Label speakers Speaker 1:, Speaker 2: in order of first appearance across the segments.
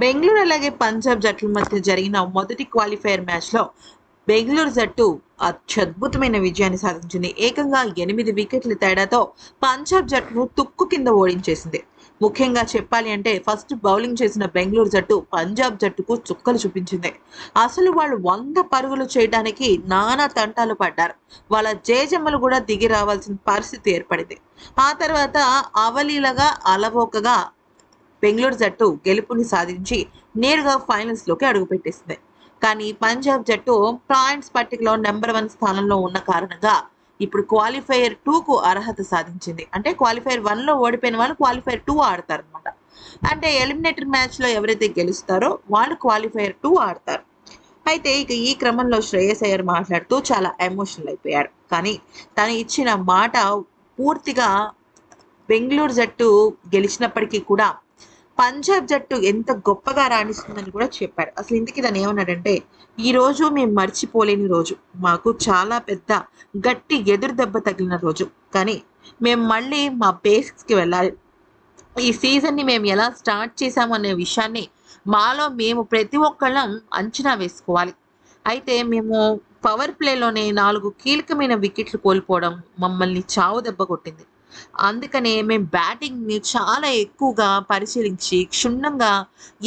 Speaker 1: బెంగళూరు అలాగే పంజాబ్ జట్ల మధ్య జరిగిన మొదటి క్వాలిఫైయర్ మ్యాచ్లో బెంగళూరు జట్టు అత్యద్భుతమైన విజయాన్ని సాధించింది. ఏకంగా 8 వికెట్ల తేడాతో పంజాబ్ జట్టును తుక్కు కింద ఓడించేసింది. ముఖ్యంగా చెప్పాలి అంటే ఫస్ట్ బౌలింగ్ చేసిన బెంగళూరు జట్టు పంజాబ్ జట్టుకు చుక్కలు చూపించింది. అసలు వాళ్ళు 100 పరుగులు చేయడానికి నానా తంటాలు పడ్డారు. వాళ్ళ జేజమ్మలు కూడా దిగి రావాల్సిన పరిస్థితి ఏర్పడింది. ఆ తర్వాత అవలీలగా అలవోకగా బెంగళూరు జట్టు గెలుపుని సాధించి నేరుగా ఫైనల్స్లోకి అడుగుపెట్టేసింది. కానీ పంజాబ్ జట్టు పాయింట్స్ పట్టికలో నెంబర్ 1 స్థానంలో ఉన్న కారణంగా ఇప్పుడు క్వాలిఫైయర్ 2కు అర్హత సాధించింది. అంటే క్వాలిఫైయర్ 1లో ఓడిపోయిన వాళ్ళు క్వాలిఫైయర్ 2 ఆడతారనమాట. అంటే ఎలిమినేటర్ మ్యాచ్లో ఎవరైతే గెలుస్తారో వాళ్ళు క్వాలిఫైయర్ 2 ఆడతారు. అయితే ఇక ఈ క్రమంలో శ్రేయస్ అయ్యర్ మాట్లాడుతూ చాలా ఎమోషనల్ అయిపోయాడు. కానీ తను ఇచ్చిన మాట పూర్తిగా బెంగళూరు జట్టు గెలిచినప్పటికీ కూడా పంజాబ్ జట్టు ఎంత గొప్పగా రాణిస్తుందని కూడా చెప్పారు. అసలు ఇందుకు తను ఏమన్నాడంటే, ఈ రోజు మేము మర్చిపోలేని రోజు. మాకు చాలా పెద్ద గట్టి ఎదురు దెబ్బ తగిలిన రోజు. కానీ మేము మళ్ళీ మా బేసిక్స్కి వెళ్ళాలి. ఈ సీజన్ని మేము ఎలా స్టార్ట్ చేశాము అనే విషయాన్ని మాలో మేము ప్రతి ఒక్కళ్ళం అంచనా వేసుకోవాలి. అయితే మేము పవర్ ప్లేలోనే 4 కీలకమైన వికెట్లు కోల్పోవడం మమ్మల్ని చావు దెబ్బ కొట్టింది. అందుకనే మేము బ్యాటింగ్‌ని చాలా ఎక్కువగా పరిశీలించి, క్షుణ్ణంగా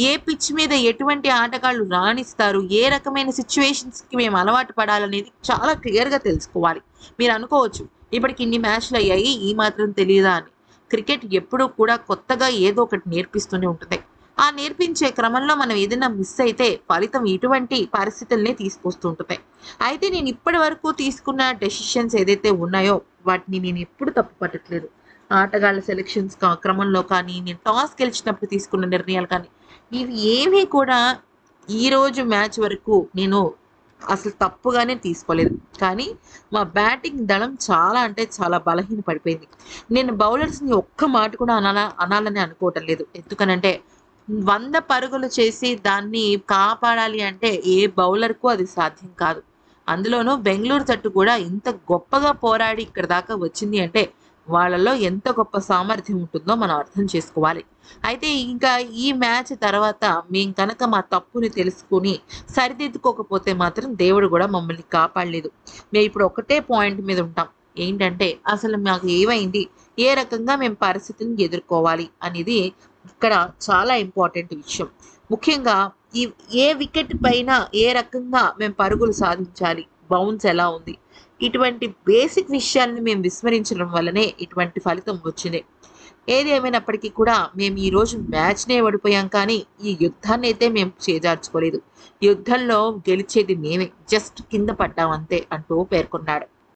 Speaker 1: ఏ పిచ్ మీద ఎటువంటి ఆటగాళ్ళు రాణిస్తారు, ఏ రకమైన సిట్యుయేషన్స్‌కి మేము అలవాటు పడాలనేది చాలా క్లియర్‌గా తెలుసుకోవాలి. మీరు అనుకోవచ్చు, ఇప్పటికి ఇన్ని మ్యాచ్‌లయ్యాయి, ఈ మాత్రం తెలీదా అని. క్రికెట్ ఎప్పుడూ కూడా కొత్తగా ఏదో ఒకటి నేర్పిస్తూనే ఉంటుంది. ఆ నేర్పించే క్రమంలో మనం ఏదైనా మిస్ అయితే ఫలితం ఇటువంటి పరిస్థితులనే తీసుకొస్తూ ఉంటుంది. అయితే నేను ఇప్పటి వరకు తీసుకున్న డెసిషన్స్ ఏదైతే ఉన్నాయో వాటిని నేను ఎప్పుడు తప్పు పట్టట్లేదు. ఆటగాళ్ళ సెలక్షన్స్ క్రమంలో కానీ, నేను టాస్ గెలిచినప్పుడు తీసుకున్న నిర్ణయాలు కానీ, ఇవి ఏమీ కూడా ఈరోజు మ్యాచ్ వరకు నేను అసలు తప్పుగానే తీసుకోలేదు. కానీ మా బ్యాటింగ్ దళం చాలా అంటే చాలా బలహీన పడిపోయింది. నేను బౌలర్స్‌ని ఒక్క మాట కూడా అనాలని అనుకోవటం లేదు. ఎందుకనంటే 100 పరుగులు చేసి దాన్ని కాపాడాలి అంటే ఏ బౌలర్‌కు అది సాధ్యం కాదు. అందులోనూ బెంగుళూరు జట్టు కూడా ఇంత గొప్పగా పోరాడి ఇక్కడి దాకా వచ్చింది అంటే వాళ్ళలో ఎంత గొప్ప సామర్థ్యం ఉంటుందో మనం అర్థం చేసుకోవాలి. అయితే ఇంకా ఈ మ్యాచ్ తర్వాత మేము కనుక మా తప్పుని తెలుసుకొని సరిదిద్దుకోకపోతే మాత్రం దేవుడు కూడా మమ్మల్ని కాపాడలేదు. మేము ఇప్పుడు ఒకటే పాయింట్ మీద ఉంటాం. ఏంటంటే అసలు మాకు ఏమైంది? ఏ రకంగా మేము పరిస్థితిని ఎదుర్కోవాలి అనేది ఇక్కడ చాలా ఇంపార్టెంట్ విషయం. ముఖ్యంగా ఈ ఏ వికెట్ పైన ఏ రకంగా మేము పరుగులు సాధించాలి? బౌన్స్ ఎలా ఉంది? ఇటువంటి బేసిక్ విషయాలను మేము విస్మరించడం వల్లనే ఇటువంటి ఫలితం వచ్చింది. ఏది ఏమైనప్పటికీ కూడా మేము ఈరోజు మ్యాచ్‌నే ఓడిపోయాం కానీ, ఈ యుద్ధాన్నయితే మేము చేజార్చుకోలేదు. యుద్ధంలో గెలిచేది మేమే. జస్ట్ కింద పడ్డాం అంతే అంటూ పేర్కొన్నాడు.